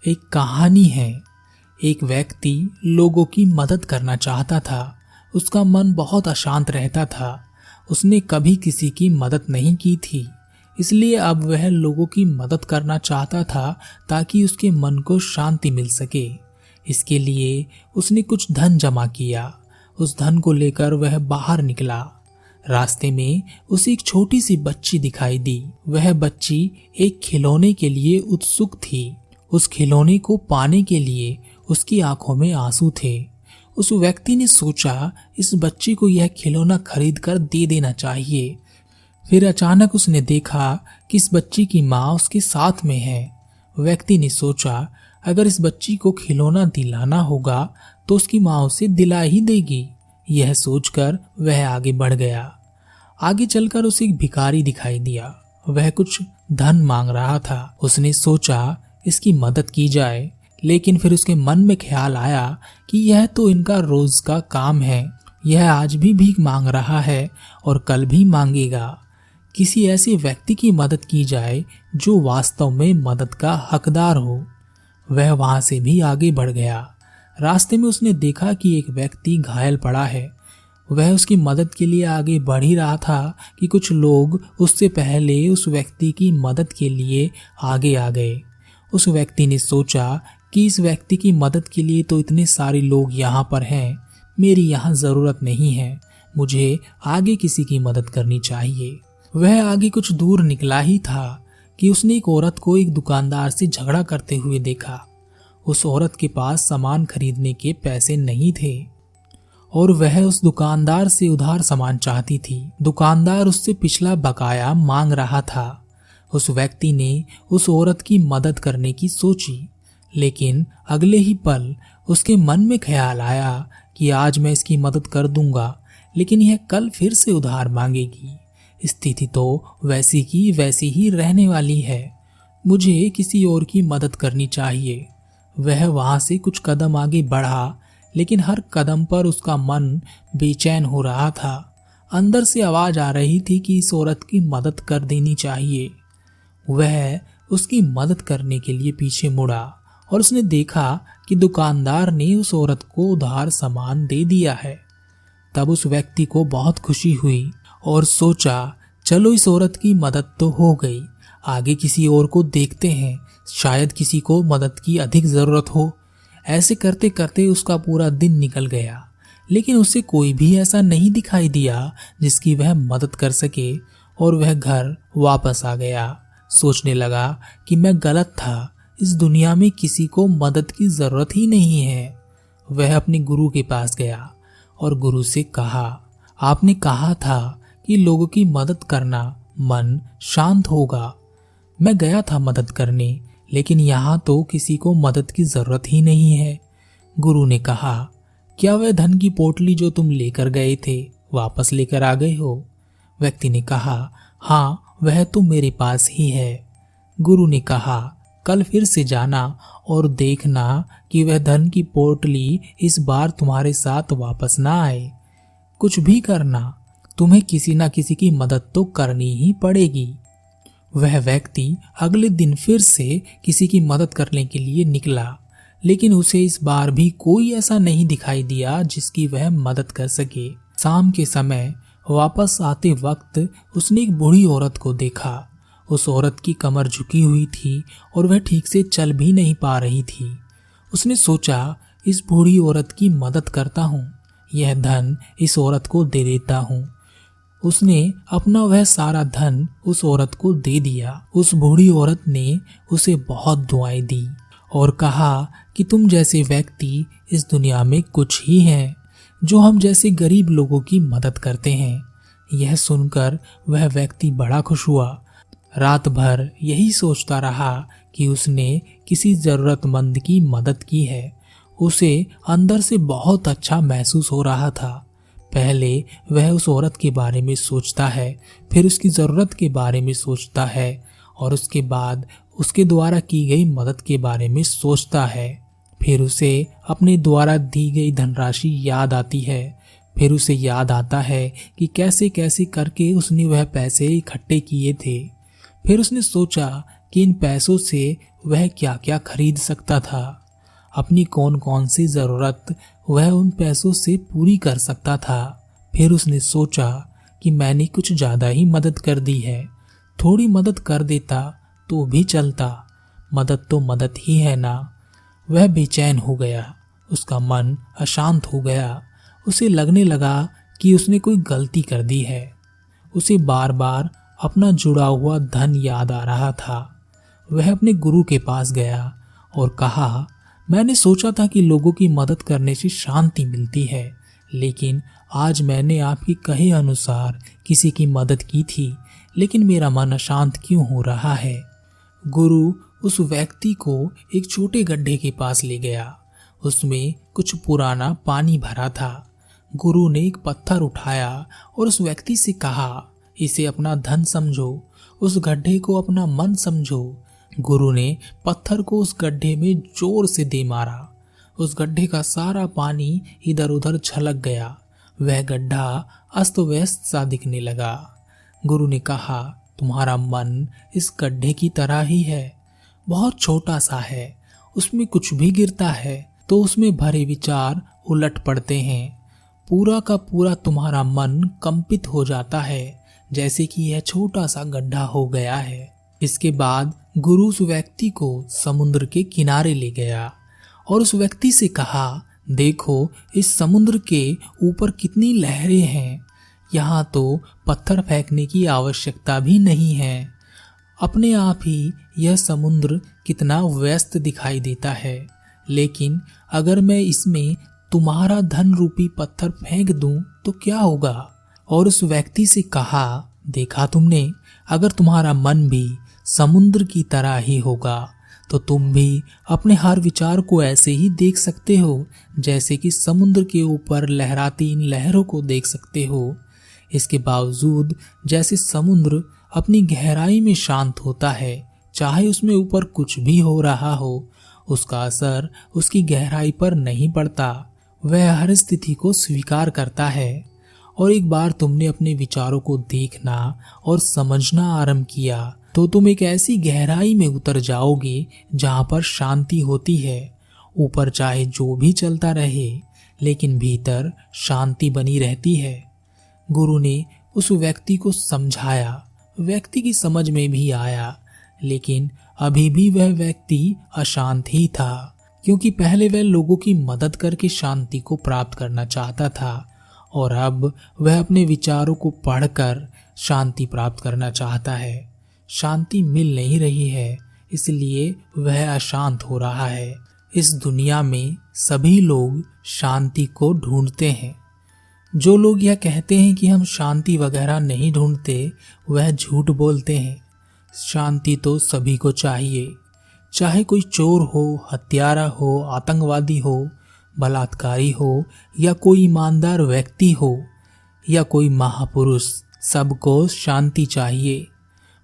एक कहानी है। एक व्यक्ति लोगों की मदद करना चाहता था। उसका मन बहुत अशांत रहता था। उसने कभी किसी की मदद नहीं की थी, इसलिए अब वह लोगों की मदद करना चाहता था ताकि उसके मन को शांति मिल सके। इसके लिए उसने कुछ धन जमा किया। उस धन को लेकर वह बाहर निकला। रास्ते में उसे एक छोटी सी बच्ची दिखाई दी। वह बच्ची एक खिलौने के लिए उत्सुक थी। उस खिलौने को पाने के लिए उसकी आंखों में आंसू थे। उस व्यक्ति ने सोचा इस बच्ची को यह खिलौना खरीद कर दे देना चाहिए। फिर अचानक उसने देखा कि इस बच्ची की माँ उसके साथ में है। व्यक्ति ने सोचा अगर इस बच्ची को खिलौना दिलाना होगा तो उसकी माँ उसे दिला ही देगी। यह सोचकर वह आगे बढ़ गया। आगे चलकर उसे एक भिखारी दिखाई दिया। वह कुछ धन मांग रहा था। उसने सोचा इसकी मदद की जाए, लेकिन फिर उसके मन में ख्याल आया कि यह तो इनका रोज का काम है। यह आज भी भीख मांग रहा है और कल भी मांगेगा। किसी ऐसे व्यक्ति की मदद की जाए जो वास्तव में मदद का हकदार हो। वह वहां से भी आगे बढ़ गया। रास्ते में उसने देखा कि एक व्यक्ति घायल पड़ा है। वह उसकी मदद के लिए आगे बढ़ ही रहा था कि कुछ लोग उससे पहले उस व्यक्ति की मदद के लिए आगे आ गए। उस व्यक्ति ने सोचा कि इस व्यक्ति की मदद के लिए तो इतने सारे लोग यहाँ पर हैं, मेरी यहाँ ज़रूरत नहीं है। मुझे आगे किसी की मदद करनी चाहिए। वह आगे कुछ दूर निकला ही था कि उसने एक औरत को एक दुकानदार से झगड़ा करते हुए देखा। उस औरत के पास सामान खरीदने के पैसे नहीं थे और वह उस दुकानदार से उधार सामान चाहती थी। दुकानदार उससे पिछला बकाया मांग रहा था। उस व्यक्ति ने उस औरत की मदद करने की सोची, लेकिन अगले ही पल उसके मन में ख्याल आया कि आज मैं इसकी मदद कर दूंगा, लेकिन यह कल फिर से उधार मांगेगी। स्थिति तो वैसी की वैसी ही रहने वाली है। मुझे किसी और की मदद करनी चाहिए। वह वहां से कुछ कदम आगे बढ़ा, लेकिन हर कदम पर उसका मन बेचैन हो रहा था। अंदर से आवाज आ रही थी कि इस औरत की मदद कर देनी चाहिए। वह उसकी मदद करने के लिए पीछे मुड़ा और उसने देखा कि दुकानदार ने उस औरत को उधार सामान दे दिया है। तब उस व्यक्ति को बहुत खुशी हुई और सोचा चलो इस औरत की मदद तो हो गई, आगे किसी और को देखते हैं, शायद किसी को मदद की अधिक जरूरत हो। ऐसे करते करते उसका पूरा दिन निकल गया, लेकिन उसे कोई भी ऐसा नहीं दिखाई दिया जिसकी वह मदद कर सके और वह घर वापस आ गया। सोचने लगा कि मैं गलत था, इस दुनिया में किसी को मदद की जरूरत ही नहीं है। वह अपने गुरु के पास गया और गुरु से कहा, आपने कहा था कि लोगों की मदद करना मन शांत होगा। मैं गया था मदद करने, लेकिन यहाँ तो किसी को मदद की जरूरत ही नहीं है। गुरु ने कहा, क्या वह धन की पोटली जो तुम लेकर गए थे वापस लेकर आ गए हो? व्यक्ति ने कहा, हाँ वह तो मेरे पास ही है। गुरु ने कहा, कल फिर से जाना और देखना कि वह धन की पोटली इस बार तुम्हारे साथ वापस ना आए। कुछ भी करना, तुम्हें किसी ना किसी की मदद तो करनी ही पड़ेगी। वह व्यक्ति अगले दिन फिर से किसी की मदद करने के लिए निकला, लेकिन उसे इस बार भी कोई ऐसा नहीं दिखाई दिया जिसकी वह मदद कर सके। शाम के समय वापस आते वक्त उसने एक बूढ़ी औरत को देखा। उस औरत की कमर झुकी हुई थी और वह ठीक से चल भी नहीं पा रही थी। उसने सोचा इस बूढ़ी औरत की मदद करता हूँ, यह धन इस औरत को दे देता हूँ। उसने अपना वह सारा धन उस औरत को दे दिया। उस बूढ़ी औरत ने उसे बहुत दुआएं दी और कहा कि तुम जैसे व्यक्ति इस दुनिया में कुछ ही हैं जो हम जैसे गरीब लोगों की मदद करते हैं। यह सुनकर वह व्यक्ति बड़ा खुश हुआ। रात भर यही सोचता रहा कि उसने किसी जरूरतमंद की मदद की है। उसे अंदर से बहुत अच्छा महसूस हो रहा था। पहले वह उस औरत के बारे में सोचता है, फिर उसकी ज़रूरत के बारे में सोचता है और उसके बाद उसके द्वारा की गई मदद के बारे में सोचता है। फिर उसे अपने द्वारा दी गई धनराशि याद आती है। फिर उसे याद आता है कि कैसे कैसे करके उसने वह पैसे इकट्ठे किए थे। फिर उसने सोचा कि इन पैसों से वह क्या क्या खरीद सकता था, अपनी कौन कौन सी जरूरत वह उन पैसों से पूरी कर सकता था। फिर उसने सोचा कि मैंने कुछ ज्यादा ही मदद कर दी है, थोड़ी मदद कर देता तो भी चलता, मदद तो मदद ही है ना। वह बेचैन हो गया, उसका मन अशांत हो गया। उसे लगने लगा कि उसने कोई गलती कर दी है। उसे बार बार अपना जुड़ा हुआ धन याद आ रहा था। वह अपने गुरु के पास गया और कहा, मैंने सोचा था कि लोगों की मदद करने से शांति मिलती है, लेकिन आज मैंने आपके कहे अनुसार किसी की मदद की थी, लेकिन मेरा मन अशांत क्यों हो रहा है। गुरु उस व्यक्ति को एक छोटे गड्ढे के पास ले गया। उसमें कुछ पुराना पानी भरा था। गुरु ने एक पत्थर उठाया और उस व्यक्ति से कहा, इसे अपना धन समझो, उस गड्ढे को अपना मन समझो। गुरु ने पत्थर को उस गड्ढे में जोर से दे मारा। उस गड्ढे का सारा पानी इधर उधर छलक गया। वह गड्ढा अस्त व्यस्त सा दिखने लगा। गुरु ने कहा, तुम्हारा मन इस गड्ढे की तरह ही है, बहुत छोटा सा है। उसमें कुछ भी गिरता है तो उसमें भरे विचार उलट पड़ते हैं। पूरा का पूरा तुम्हारा मन कंपित हो जाता है, जैसे कि यह छोटा सा गड्ढा हो गया है। इसके बाद गुरु उस व्यक्ति को समुद्र के किनारे ले गया और उस व्यक्ति से कहा, देखो इस समुद्र के ऊपर कितनी लहरें हैं। यहाँ तो पत्थर फेंकने की आवश्यकता भी नहीं है। अपने आप ही यह समुद्र कितना व्यस्त दिखाई देता है, लेकिन अगर मैं इसमें तुम्हारा धन रूपी पत्थर फेंक दूं तो क्या होगा। और उस व्यक्ति से कहा, देखा तुमने, अगर तुम्हारा मन भी समुद्र की तरह ही होगा तो तुम भी अपने हर विचार को ऐसे ही देख सकते हो, जैसे कि समुद्र के ऊपर लहराती इन लहरों को देख सकते हो। इसके बावजूद जैसे समुद्र अपनी गहराई में शांत होता है, चाहे उसमें ऊपर कुछ भी हो रहा हो, उसका असर उसकी गहराई पर नहीं पड़ता। वह हर स्थिति को स्वीकार करता है। और एक बार तुमने अपने विचारों को देखना और समझना आरंभ किया तो तुम एक ऐसी गहराई में उतर जाओगे जहां पर शांति होती है। ऊपर चाहे जो भी चलता रहे, लेकिन भीतर शांति बनी रहती है। गुरु ने उस व्यक्ति को समझाया। व्यक्ति की समझ में भी आया, लेकिन अभी भी वह व्यक्ति अशांत ही था, क्योंकि पहले वह लोगों की मदद करके शांति को प्राप्त करना चाहता था और अब वह अपने विचारों को पढ़कर शांति प्राप्त करना चाहता है। शांति मिल नहीं रही है, इसलिए वह अशांत हो रहा है। इस दुनिया में सभी लोग शांति को ढूंढते हैं। जो लोग यह कहते हैं कि हम शांति वगैरह नहीं ढूंढते, वह झूठ बोलते हैं। शांति तो सभी को चाहिए, चाहे कोई चोर हो, हत्यारा हो, आतंकवादी हो, बलात्कारी हो, या कोई ईमानदार व्यक्ति हो, या कोई महापुरुष, सबको शांति चाहिए।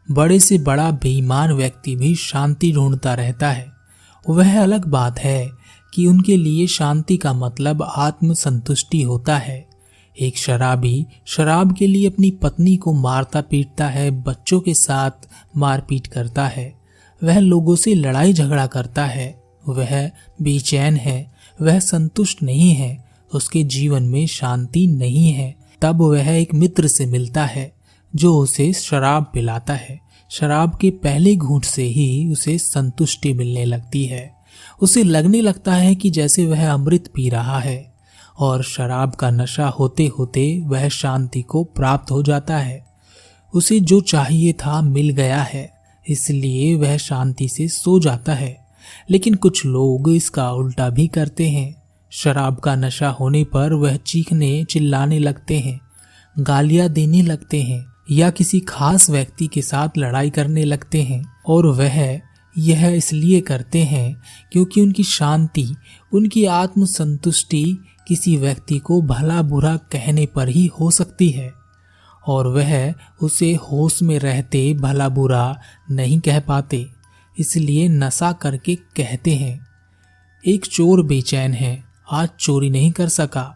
बड़े से बड़ा बेईमान व्यक्ति भी शांति ढूंढता रहता है। वह अलग बात है कि उनके लिए शांति का मतलब आत्म संतुष्टि होता है। एक शराबी शराब के लिए अपनी पत्नी को मारता पीटता है, बच्चों के साथ मारपीट करता है, वह लोगों से लड़ाई झगड़ा करता है, वह बेचैन है, वह संतुष्ट नहीं है, उसके जीवन में शांति नहीं है। तब वह एक मित्र से मिलता है जो उसे शराब पिलाता है। शराब के पहले घूंट से ही उसे संतुष्टि मिलने लगती है। उसे लगने लगता है कि जैसे वह अमृत पी रहा है, और शराब का नशा होते होते वह शांति को प्राप्त हो जाता है। उसे जो चाहिए था मिल गया है, इसलिए वह शांति से सो जाता है। लेकिन कुछ लोग इसका उल्टा भी करते हैं। शराब का नशा होने पर वह चीखने चिल्लाने लगते हैं, गालियां देने लगते हैं, या किसी खास व्यक्ति के साथ लड़ाई करने लगते हैं। और वह यह इसलिए करते हैं क्योंकि उनकी शांति, उनकी आत्म संतुष्टि किसी व्यक्ति को भला बुरा कहने पर ही हो सकती है, और वह उसे होश में रहते भला बुरा नहीं कह पाते, इसलिए नशा करके कहते हैं। एक चोर बेचैन है, आज चोरी नहीं कर सका,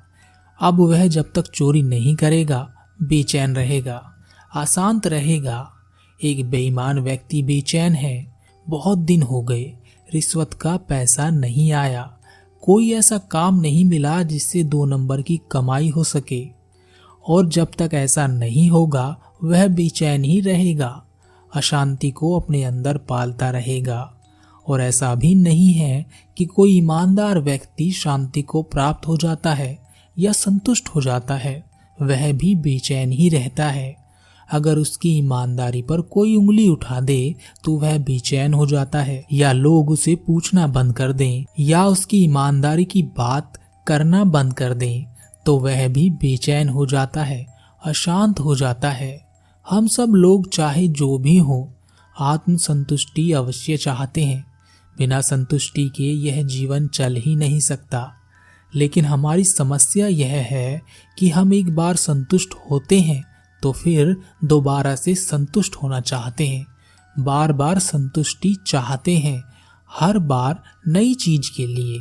अब वह जब तक चोरी नहीं करेगा बेचैन रहेगा, अशांत रहेगा। एक बेईमान व्यक्ति बेचैन है, बहुत दिन हो गए, रिश्वत का पैसा नहीं आया, कोई ऐसा काम नहीं मिला जिससे 2 नंबर की कमाई हो सके। और जब तक ऐसा नहीं होगा वह बेचैन ही रहेगा, अशांति को अपने अंदर पालता रहेगा। और ऐसा भी नहीं है कि कोई ईमानदार व्यक्ति शांति को प्राप्त हो जाता है या संतुष्ट हो जाता है, वह भी बेचैन ही रहता है। अगर उसकी ईमानदारी पर कोई उंगली उठा दे तो वह बेचैन हो जाता है, या लोग उसे पूछना बंद कर दें या उसकी ईमानदारी की बात करना बंद कर दें तो वह भी बेचैन हो जाता है, अशांत हो जाता है। हम सब लोग चाहे जो भी हो आत्म संतुष्टि अवश्य चाहते हैं। बिना संतुष्टि के यह जीवन चल ही नहीं सकता। लेकिन हमारी समस्या यह है कि हम एक बार संतुष्ट होते हैं तो फिर दोबारा से संतुष्ट होना चाहते हैं, बार बार संतुष्टि चाहते हैं, हर बार नई चीज के लिए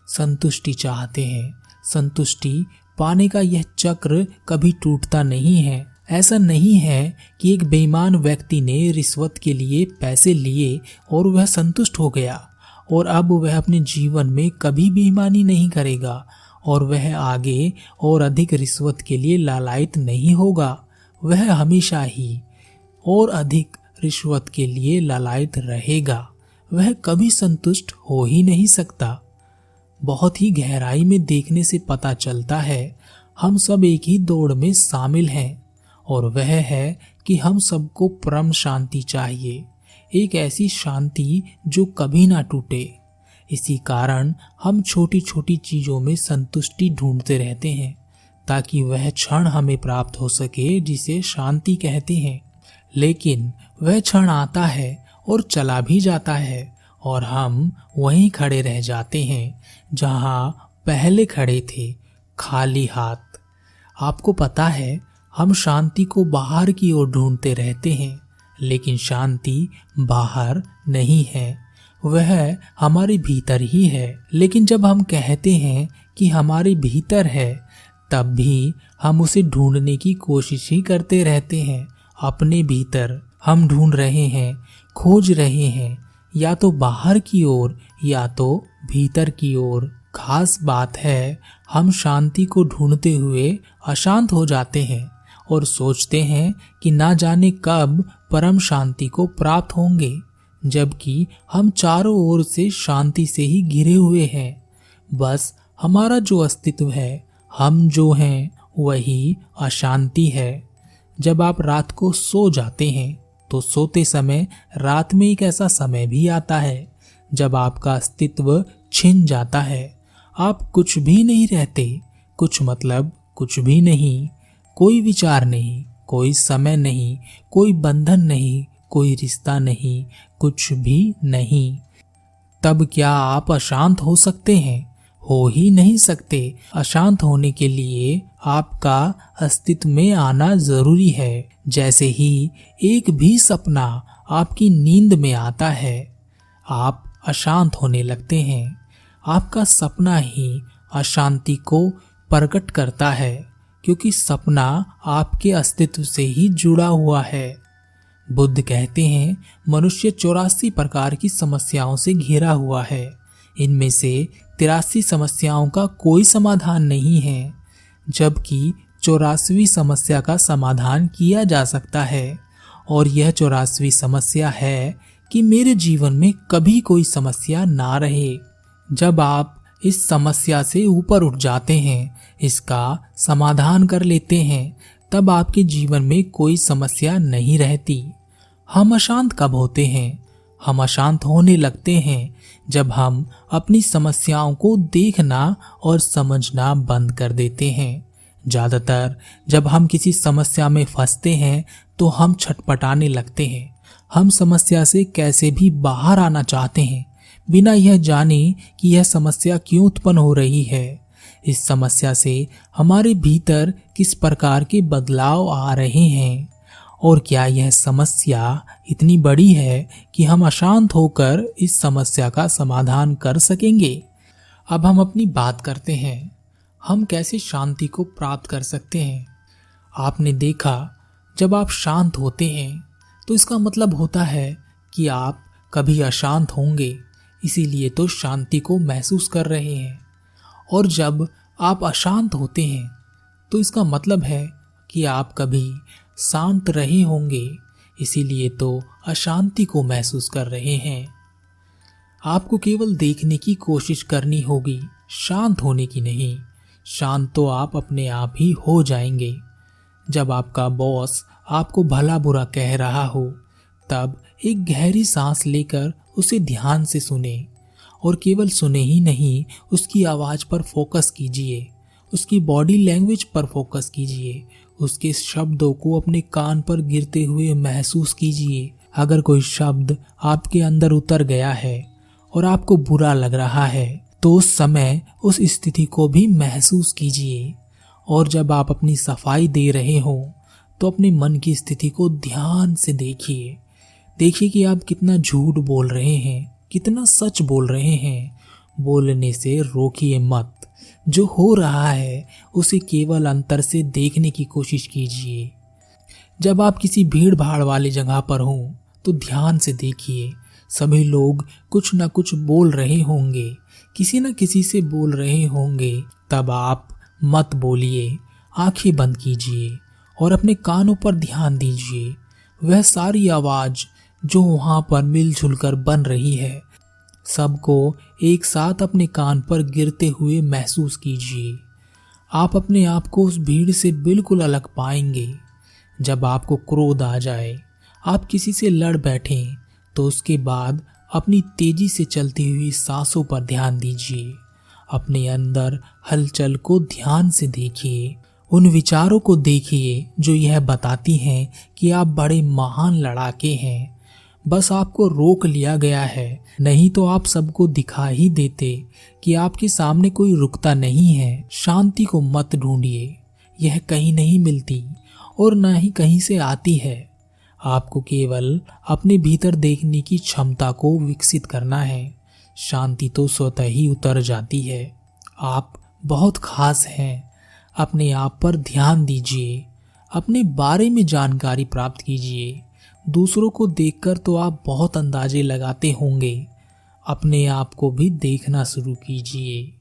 संतुष्टि चाहते हैं। संतुष्टि पाने का यह चक्र कभी टूटता नहीं है। ऐसा नहीं है कि एक बेईमान व्यक्ति ने रिश्वत के लिए पैसे लिए और वह संतुष्ट हो गया और अब वह अपने जीवन में कभी बेईमानी नहीं करेगा और वह आगे और अधिक रिश्वत के लिए लालायित नहीं होगा। वह हमेशा ही और अधिक रिश्वत के लिए लालायित रहेगा। वह कभी संतुष्ट हो ही नहीं सकता। बहुत ही गहराई में देखने से पता चलता है हम सब एक ही दौड़ में शामिल हैं, और वह है कि हम सबको परम शांति चाहिए, एक ऐसी शांति जो कभी ना टूटे। इसी कारण हम छोटी छोटी चीजों में संतुष्टि ढूंढते रहते हैं ताकि वह क्षण हमें प्राप्त हो सके जिसे शांति कहते हैं। लेकिन वह क्षण आता है और चला भी जाता है और हम वहीं खड़े रह जाते हैं जहां पहले खड़े थे, खाली हाथ। आपको पता है हम शांति को बाहर की ओर ढूंढते रहते हैं, लेकिन शांति बाहर नहीं है, वह हमारे भीतर ही है। लेकिन जब हम कहते हैं कि हमारे भीतर है, तब भी हम उसे ढूंढने की कोशिश ही करते रहते हैं। अपने भीतर हम ढूंढ रहे हैं, खोज रहे हैं, या तो बाहर की ओर या तो भीतर की ओर। खास बात है हम शांति को ढूंढते हुए अशांत हो जाते हैं और सोचते हैं कि ना जाने कब परम शांति को प्राप्त होंगे, जबकि हम चारों ओर से शांति से ही घिरे हुए हैं। बस हमारा जो अस्तित्व है, हम जो हैं, वही अशांति है। जब आप रात को सो जाते हैं तो सोते समय रात में एक ऐसा समय भी आता है जब आपका अस्तित्व छिन जाता है। आप कुछ भी नहीं रहते, कुछ मतलब कुछ भी नहीं, कोई विचार नहीं, कोई समय नहीं, कोई बंधन नहीं, कोई रिश्ता नहीं, कुछ भी नहीं। तब क्या आप अशांत हो सकते हैं? हो ही नहीं सकते। अशांत होने के लिए आपका अस्तित्व में आना जरूरी है। जैसे ही एक भी सपना आपकी नींद में आता है, आप अशांत होने लगते हैं। आपका सपना ही अशांति को प्रकट करता है, क्योंकि सपना आपके अस्तित्व से ही जुड़ा हुआ है। बुद्ध कहते हैं मनुष्य 84 प्रकार की समस्याओं से घिरा हुआ है। इनमें से 83 समस्याओं का कोई समाधान नहीं है, जबकि 84वीं समस्या का समाधान किया जा सकता है। और यह 84वीं समस्या है कि मेरे जीवन में कभी कोई समस्या ना रहे। जब आप इस समस्या से ऊपर उठ जाते हैं, इसका समाधान कर लेते हैं, तब आपके जीवन में कोई समस्या नहीं रहती। हम अशांत कब होते हैं? हम अशांत होने लगते हैं जब हम अपनी समस्याओं को देखना और समझना बंद कर देते हैं। ज़्यादातर जब हम किसी समस्या में फंसते हैं तो हम छटपटाने लगते हैं। हम समस्या से कैसे भी बाहर आना चाहते हैं, बिना यह जाने कि यह समस्या क्यों उत्पन्न हो रही है। इस समस्या से हमारे भीतर किस प्रकार के बदलाव आ रहे हैं, और क्या यह समस्या इतनी बड़ी है कि हम अशांत होकर इस समस्या का समाधान कर सकेंगे। अब हम अपनी बात करते हैं, हम कैसे शांति को प्राप्त कर सकते हैं। आपने देखा, जब आप शांत होते हैं तो इसका मतलब होता है कि आप कभी अशांत होंगे। इसीलिए तो शांति को महसूस कर रहे हैं। और जब आप अशांत होते हैं तो इसका मतलब है कि आप कभी शांत रहे होंगे, इसीलिए तो अशांति को महसूस कर रहे हैं। आपको केवल देखने की कोशिश करनी होगी, शांत होने की नहीं। शांत तो आप अपने आप ही हो जाएंगे। जब आपका बॉस आपको भला बुरा कह रहा हो, तब एक गहरी सांस लेकर उसे ध्यान से सुने। और केवल सुने ही नहीं, उसकी आवाज़ पर फोकस कीजिए, उसकी बॉडी लैंग्वेज पर फोकस कीजिए, उसके शब्दों को अपने कान पर गिरते हुए महसूस कीजिए। अगर कोई शब्द आपके अंदर उतर गया है और आपको बुरा लग रहा है, तो उस समय उस स्थिति को भी महसूस कीजिए। और जब आप अपनी सफाई दे रहे हो, तो अपने मन की स्थिति को ध्यान से देखिए। देखिए कि आप कितना झूठ बोल रहे हैं, कितना सच बोल रहे हैं। बोलने से रोकिए मत। जो हो रहा है उसे केवल अंतर से देखने की कोशिश कीजिए। जब आप किसी भीड़ भाड़ वाली जगह पर हों, तो ध्यान से देखिए। सभी लोग कुछ न कुछ बोल रहे होंगे, किसी न किसी से बोल रहे होंगे। तब आप मत बोलिए, आंखें बंद कीजिए और अपने कानों पर ध्यान दीजिए। वह सारी आवाज़ जो वहाँ पर मिलजुल कर बन रही है, सबको एक साथ अपने कान पर गिरते हुए महसूस कीजिए। आप अपने आप को उस भीड़ से बिल्कुल अलग पाएंगे। जब आपको क्रोध आ जाए, आप किसी से लड़ बैठें, तो उसके बाद अपनी तेजी से चलती हुई सांसों पर ध्यान दीजिए। अपने अंदर हलचल को ध्यान से देखिए। उन विचारों को देखिए जो यह बताती हैं कि आप बड़े महान लड़ाके हैं। बस आपको रोक लिया गया है, नहीं तो आप सबको दिखा ही देते कि आपके सामने कोई रुकता नहीं है। शांति को मत ढूंढिए, यह कहीं नहीं मिलती और ना ही कहीं से आती है। आपको केवल अपने भीतर देखने की क्षमता को विकसित करना है। शांति तो स्वतः ही उतर जाती है। आप बहुत खास हैं। अपने आप पर ध्यान दीजिए, अपने बारे में जानकारी प्राप्त कीजिए। दूसरों को देखकर तो आप बहुत अंदाजे लगाते होंगे, अपने आप को भी देखना शुरू कीजिए।